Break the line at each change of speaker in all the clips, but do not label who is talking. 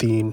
3।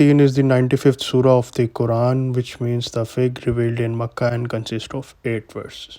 3 is the 95th surah of the Quran, which means the fig revealed in Makkah and consists of 8 verses.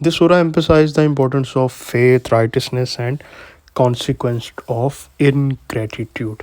This surah emphasizes the importance of faith, righteousness and consequence of ingratitude.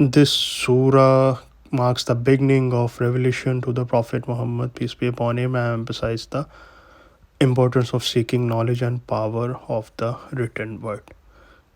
This surah marks the beginning of revelation to the Prophet Muhammad, peace be upon him, and emphasizes the importance of seeking knowledge and power of the written word.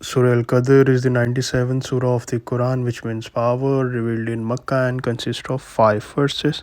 Surah Al-Qadr is the 97th surah of the Quran, which means power, revealed in Makkah and consists of 5 verses.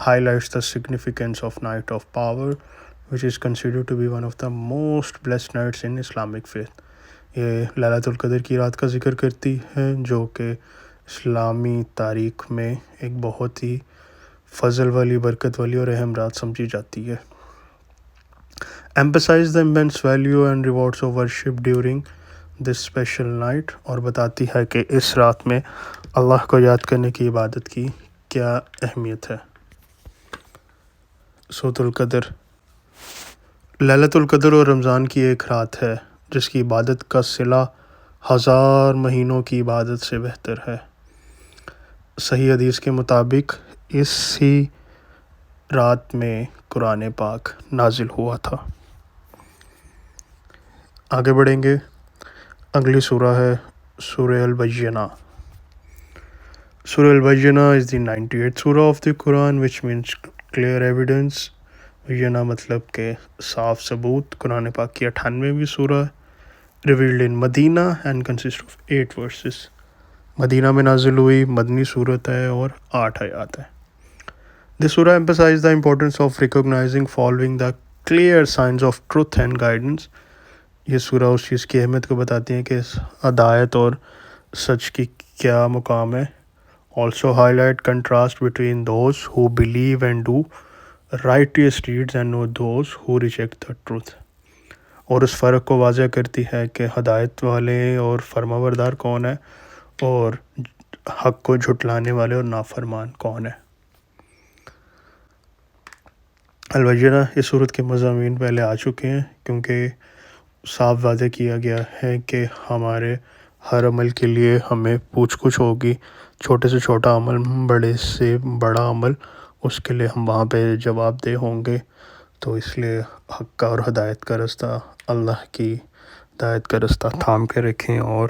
Highlights the significance of Night of Power, which is considered to be one of the most blessed nights in Islamic faith. یہ لیلۃ القدر کی رات کا ذکر کرتی ہے، جو کہ اسلامی تاریخ میں ایک بہت ہی فضل والی، برکت والی اور اہم رات سمجھی جاتی ہے۔ emphasize the immense value and rewards of worship during this special night، اور بتاتی ہے کہ اس رات میں اللہ کو یاد کرنے کی عبادت کی کیا اہمیت ہے۔ سورۃ القدر لیلۃ القدر اور رمضان کی ایک رات ہے جس کی عبادت کا صلہ 1000 مہینوں کی عبادت سے بہتر ہے۔ صحیح حدیث کے مطابق اسی رات میں قرآن پاک نازل ہوا تھا۔ آگے بڑھیں گے، اگلی سورہ ہے سورہ البینہ۔ سورہ البینہ از دی 98th سورہ of the Quran which means clear evidence۔ بینہ مطلب کہ صاف ثبوت۔ قرآن پاک کی 98ویں سورہ، revealed in Medina and consists of 8 verses۔ مدینہ میں نازل ہوئی، مدنی صورت ہے اور 8 آیات ہے۔ This surah emphasizes the importance of recognizing following the clear signs of truth and guidance۔ یہ سورہ اس چیز کی اہمیت کو بتاتی ہیں کہ ہدایت اور سچ کی کیا مقام ہے۔ Also highlight contrast between those who believe and do righteous deeds and those who reject the truth۔ اور اس فرق کو واضح کرتی ہے کہ ہدایت والے اور فرما بردار کون ہے، اور حق کو جھٹلانے والے اور نافرمان کون ہے۔ البینہ اس صورت کے مضامین پہلے آ چکے ہیں، کیونکہ صاف واضح کیا گیا ہے کہ ہمارے ہر عمل کے لیے ہمیں پوچھ گچھ ہوگی، چھوٹے سے چھوٹا عمل، بڑے سے بڑا عمل، اس کے لیے ہم وہاں پہ جواب دہ ہوں گے۔ تو اس لیے حق کا اور ہدایت کا رستہ، اللہ کی ہدایت کا رستہ تھام کے رکھیں اور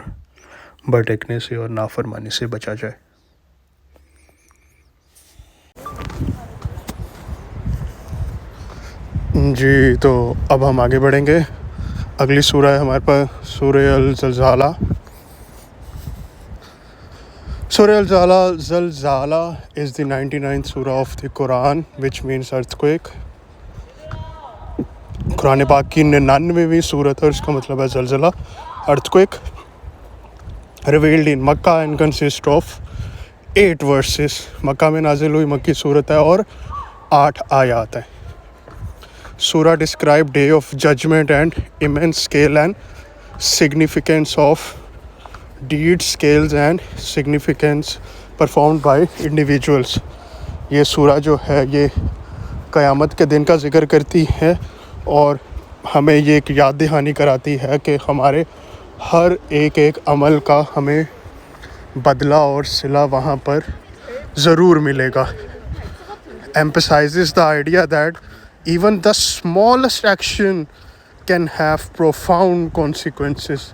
بھٹکنے سے اور نافرمانی سے بچا جائے۔ جی تو اب ہم آگے بڑھیں گے، اگلی سورہ ہے ہمارے پاس سورہ الزلزلہ۔ سورہ الزلزلہ is the 99th سورہ of the Quran which means earthquake۔ قرآن پاک کی 99ویں سورت ہے، اس کا مطلب ہے زلزلہ، earthquake۔ revealed in Mecca and consists of 8 verses۔ مکہ میں نازل ہوئی مکی سورت ہے اور 8 آیات ہیں۔ سورہ describe day of judgment and immense scale and significance of deeds, scales and significance performed by individuals۔ یہ سورہ جو ہے یہ قیامت کے دن کا ذکر کرتی ہے اور ہمیں یہ ایک یاد دہانی کراتی ہے کہ ہمارے ہر ایک عمل کا ہمیں بدلہ اور صلہ وہاں پر ضرور ملے گا۔ emphasizes the idea that even the smallest action can have profound consequences۔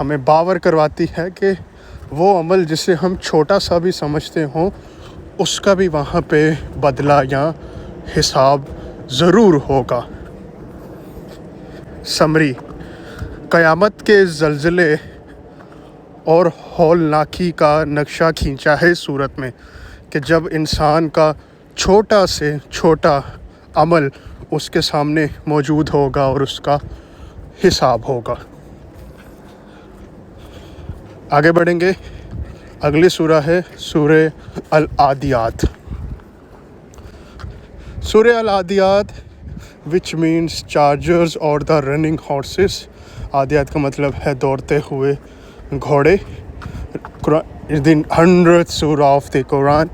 ہمیں باور کرواتی ہے کہ وہ عمل جسے ہم چھوٹا سا بھی سمجھتے ہوں، اس کا بھی وہاں پہ بدلہ یا حساب ضرور ہوگا۔ سمری، قیامت کے زلزلے اور ہولناکی کا نقشہ کھینچا ہے اس صورت میں کہ جب انسان کا چھوٹا سے چھوٹا عمل اس کے سامنے موجود ہوگا اور اس کا حساب ہوگا۔ آگے بڑھیں گے، اگلی سورہ ہے سورہ العادیات۔ سورہ العادیات which means chargers or the running horses۔ عادیات کا مطلب ہے دوڑتے ہوئے گھوڑے۔ the 100th سورہ of the قرآن،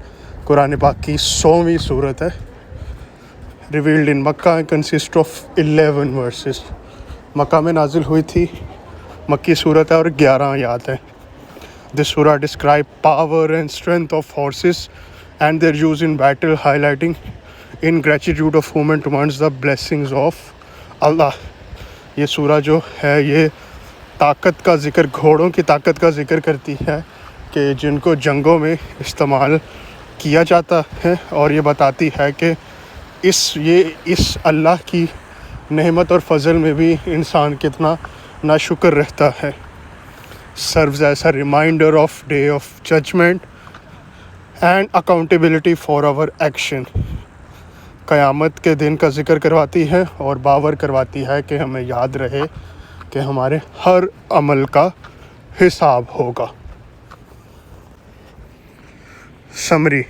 قرآن پاک کی 100ویں سورت ہے۔ revealed in Mecca and consists of 11 verses۔ مکہ میں نازل ہوئی تھی، مکی صورت ہے اور 11 آیات ہیں۔ This surah describe power and strength of horses and their use in battle, highlighting ingratitude of women towards the blessings of Allah۔ یہ سورہ جو ہے یہ طاقت کا ذکر، گھوڑوں کی طاقت کا ذکر کرتی ہے کہ جن کو جنگوں میں استعمال کیا جاتا ہے، اور یہ بتاتی ہے کہ اس اللہ کی نعمت اور فضل میں بھی انسان کتنا ناشکر رہتا ہے۔ serves as a reminder of day of judgment and accountability for our action۔ قیامت کے دن کا ذکر کرواتی ہے اور باور کرواتی ہے کہ ہمیں یاد رہے کہ ہمارے ہر عمل کا حساب ہوگا۔ سمری،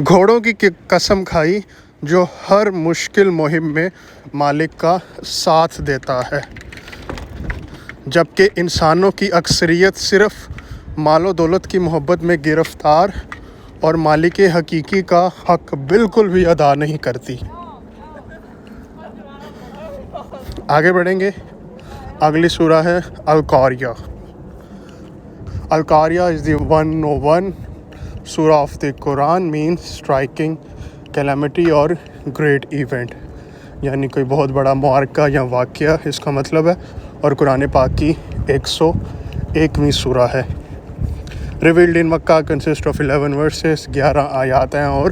گھوڑوں کی قسم کھائی جو ہر مشکل مہم میں مالک کا ساتھ دیتا ہے، جبکہ انسانوں کی اکثریت صرف مال و دولت کی محبت میں گرفتار اور مالک حقیقی کا حق بالکل بھی ادا نہیں کرتی۔ آگے بڑھیں گے، اگلی سورہ ہے القاریہ۔ القاریہ از دی 101 سورہ of the Quran, means striking calamity اور گریٹ ایونٹ، یعنی کوئی بہت بڑا معرکہ یا واقعہ اس کا مطلب ہے، اور قرآن پاک کی 101ویں سورہ ہے۔ Revealed in Mecca, consist of 11 verses, 11 آیات ہیں اور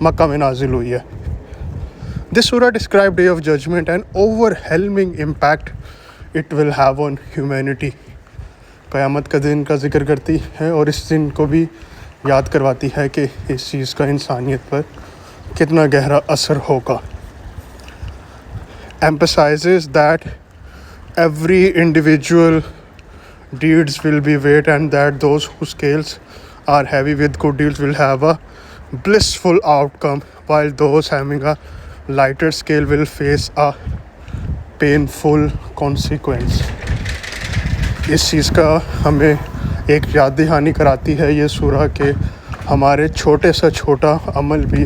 مکہ میں نازل ہوئی ہے۔ This surah describes day of judgment and overwhelming impact it will have on humanity۔ قیامت کا دن کا ذکر کرتی ہے اور اس دن کو بھی یاد کرواتی ہے کہ اس چیز کا انسانیت پر کتنا گہرا اثر ہوگا۔ Emphasizes that every individual deeds will be weighed and that those whose scales are heavy with good deeds will have a blissful outcome, while those having a lighter scale will face a painful consequence۔ اس چیز کا ہمیں ایک یاد دہانی کراتی ہے یہ سورہ کہ ہمارے چھوٹے سے چھوٹا عمل بھی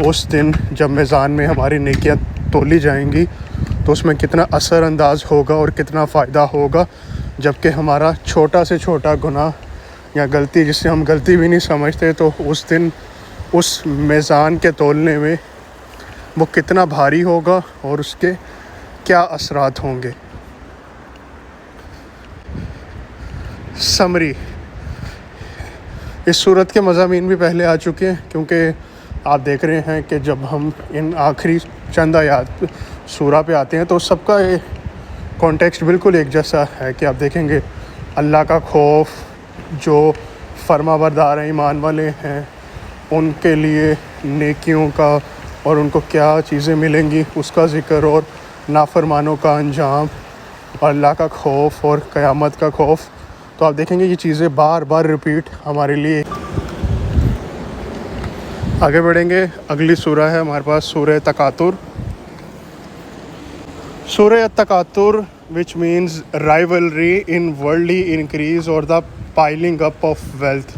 اس دن جب میزان میں ہماری نیکیاں تولی جائیں گی تو اس میں کتنا اثر انداز ہوگا اور کتنا فائدہ ہوگا، جبکہ ہمارا چھوٹا سے چھوٹا گناہ یا غلطی جسے ہم غلطی بھی نہیں سمجھتے تو اس دن اس میزان کے تولنے میں وہ کتنا بھاری ہوگا اور اس کے کیا اثرات ہوں گے۔ سمری، اس صورت کے مضامین بھی پہلے آ چکے ہیں، کیونکہ آپ دیکھ رہے ہیں کہ جب ہم ان آخری چند آیات سورہ پہ آتے ہیں تو سب کا کانٹیکسٹ بالکل ایک جیسا ہے کہ آپ دیکھیں گے اللہ کا خوف، جو فرما بردار ایمان والے ہیں ان کے لیے نیکیوں کا اور ان کو کیا چیزیں ملیں گی اس کا ذکر، اور نافرمانوں کا انجام، اور اللہ کا خوف اور قیامت کا خوف۔ تو آپ دیکھیں گے یہ چیزیں بار بار ریپیٹ ہمارے لیے۔ آگے بڑھیں گے، اگلی سورہ ہے ہمارے پاس سورہ تکاثر۔ سورہ التکاثر which means rivalry in worldly increase or the piling up of wealth۔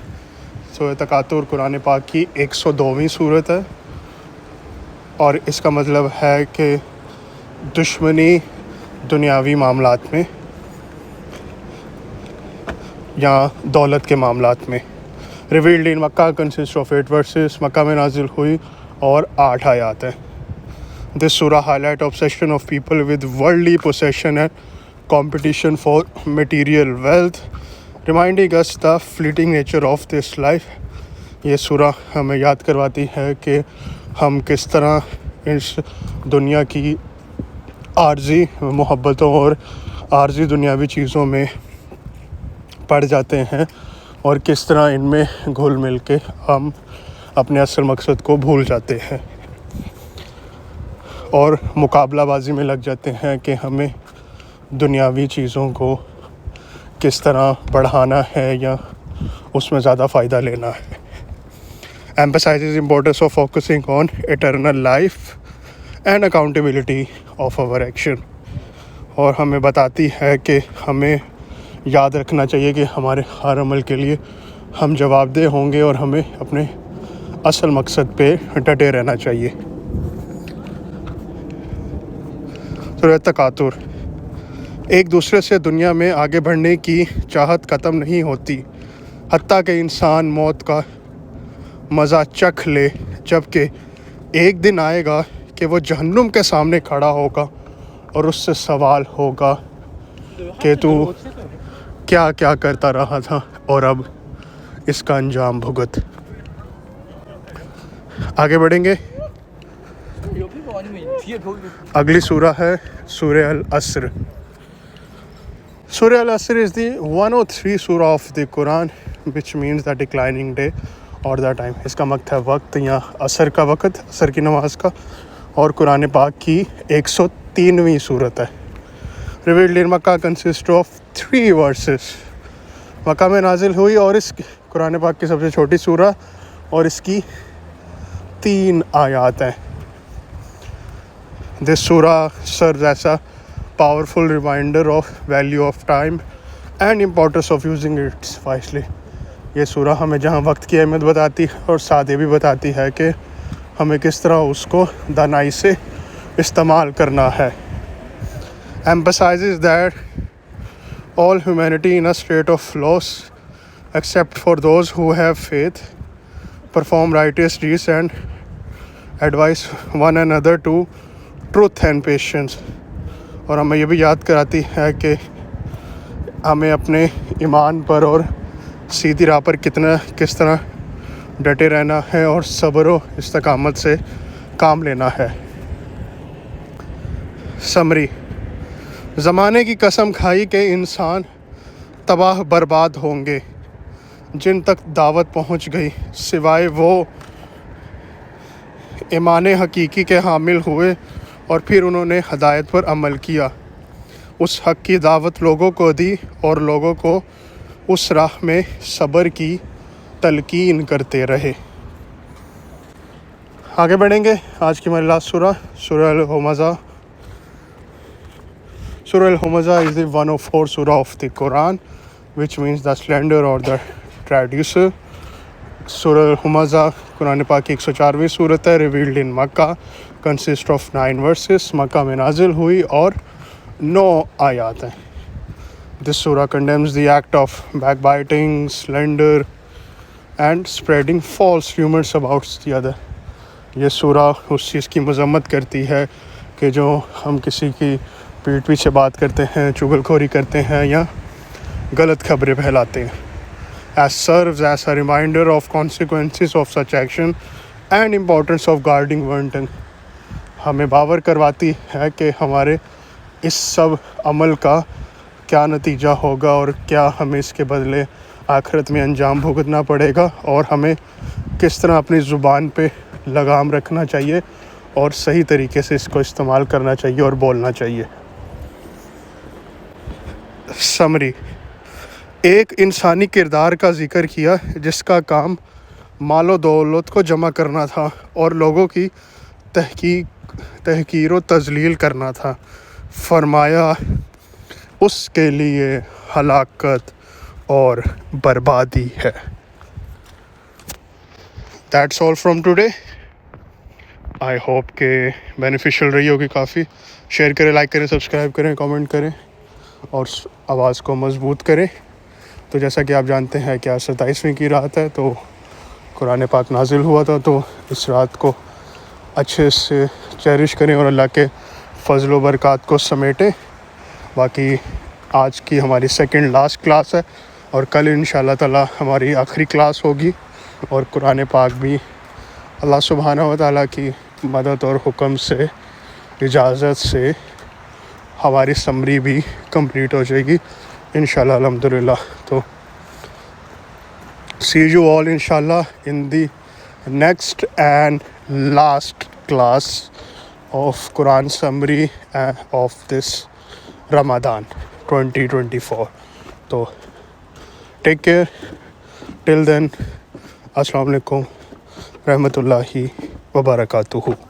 سورہ تکاثر قرآن پاک کی 102ویں سورت ہے، اور اس کا مطلب ہے کہ دشمنی دنیاوی معاملات میں یا دولت کے معاملات میں۔ Revealed in Mecca, consist of 8 verses, Mecca میں نازل ہوئی اور 8 آیات ہیں۔ This surah highlight obsession of people with worldly possession and competition for material wealth, reminding us the fleeting nature of this life۔ یہ سورہ ہمیں یاد کرواتی ہے کہ ہم کس طرح اس دنیا کی عارضی محبتوں اور عارضی دنیاوی چیزوں میں پڑ جاتے ہیں اور کس طرح ان میں گھل مل کے ہم اپنے اصل مقصد کو بھول جاتے ہیں اور مقابلہ بازی میں لگ جاتے ہیں کہ ہمیں دنیاوی چیزوں کو کس طرح بڑھانا ہے یا اس میں زیادہ فائدہ لینا ہے۔ Emphasizes importance of focusing on eternal life and accountability of our action۔ اور ہمیں بتاتی ہے کہ ہمیں یاد رکھنا چاہیے کہ ہمارے ہر عمل کے لیے ہم جواب دہ ہوں گے اور ہمیں اپنے اصل مقصد پہ ڈٹے رہنا چاہیے۔ سورہ تکاثر، ایک دوسرے سے دنیا میں آگے بڑھنے کی چاہت ختم نہیں ہوتی حتیٰ کہ انسان موت کا مزہ چکھ لے، جبکہ ایک دن آئے گا کہ وہ جہنم کے سامنے کھڑا ہوگا اور اس سے سوال ہوگا کہ تو کیا کیا کرتا رہا تھا اور اب اس کا انجام بھگت۔ آگے بڑھیں گے، اگلی سورہ ہے سورہ العصر۔ سورہ العصر is the 103 surah of the Quran which means the declining day اور دا ٹائم، اس کا وقت ہے وقت یا عصر کا وقت، عصر کی نماز کا، اور قرآن پاک کی 103ویں صورت ہے۔ Revealed in Mecca consist of 3 verses, Mecca میں نازل ہوئی اور اس قرآن پاک کی سب سے چھوٹی سورہ، اور اس کی 3 آیات ہیں۔ دس سورہ serves as a powerful reminder of value of time and importance of using it wisely۔ یہ سورہ ہمیں جہاں وقت کی اہمیت بتاتی ہے اور ساتھ یہ بھی بتاتی ہے کہ ہمیں کس طرح اس کو دانائی سے استعمال کرنا ہے۔ emphasizes that all humanity in a state of loss except for those who have faith, perform righteous deeds and advise one another to truth and patience۔ اور ہمیں یہ بھی یاد کراتی ہے کہ ہمیں اپنے ایمان پر اور سیدھی راہ پر کس طرح ڈٹے رہنا ہے اور صبر و استقامت سے کام لینا ہے۔ سمری، زمانے کی قسم کھائی کہ انسان تباہ برباد ہوں گے جن تک دعوت پہنچ گئی، سوائے وہ ایمان حقیقی کے حامل ہوئے اور پھر انہوں نے ہدایت پر عمل کیا، اس حق کی دعوت لوگوں کو دی اور لوگوں کو اس راہ میں صبر کی تلقین کرتے رہے۔ آگے بڑھیں گے۔ آج کی ہماری لاسٹ سورہ، سورہ الہمزہ۔ سورہ الہمزہ is the 104 surah of the Quran, which means the slender or the traducer۔ سورہ الہمزہ قرآن پاک کی 104ویں صورت ہے۔ Revealed in Mecca, consist of 9 verses, Mecca میں نازل ہوئی اور 9 آیات ہیں۔ دس سورہ condemns the act of backbiting, slander and spreading false rumours about the other. یہ سورہ اس چیز کی مذمت کرتی ہے کہ جو ہم کسی کی پیٹھ پیچھے بات کرتے ہیں، چغل خوری کرتے ہیں یا غلط خبریں پھیلاتے ہیں۔ as serves as a reminder of consequences of such action and importance of guarding one tongue۔ ہمیں باور کرواتی ہے کہ ہمارے اس سب عمل کا کیا نتیجہ ہوگا اور کیا ہمیں اس کے بدلے آخرت میں انجام بھگتنا پڑے گا، اور ہمیں کس طرح اپنی زبان پہ لگام رکھنا چاہیے اور صحیح طریقے سے اس کو استعمال کرنا چاہیے اور بولنا چاہیے۔ سمری، ایک انسانی کردار کا ذکر کیا جس کا کام مال و دولت کو جمع کرنا تھا اور لوگوں کی تحقیر و تذلیل کرنا تھا۔ فرمایا اس کے لیے ہلاکت اور بربادی ہے۔ That's all from today۔ I hope کہ بینیفیشل رہی ہوگی کافی۔ شیئر کریں، لائک کریں، سبسکرائب کریں، کامنٹ کریں اور آواز کو مضبوط کریں۔ تو جیسا کہ آپ جانتے ہیں کہ آج 27ویں کی رات ہے، تو قرآن پاک نازل ہوا تھا، تو اس رات کو اچھے سے چیریش کریں اور اللہ کے فضل و برکات کو سمیٹیں۔ باقی آج کی ہماری سیکنڈ لاسٹ کلاس ہے اور کل انشاءاللہ تعالی ہماری آخری کلاس ہوگی، اور قرآن پاک بھی اللہ سبحانہ و تعالیٰ کی مدد اور حکم سے، اجازت سے ہماری سمری بھی کمپلیٹ ہو جائے گی انشاءاللہ الحمدللہ۔ تو see you all inshallah in the next and last class of Quran summary of this Ramadan 2024۔ تو take care till then، السلام علیکم رحمۃ اللہ وبرکاتہ۔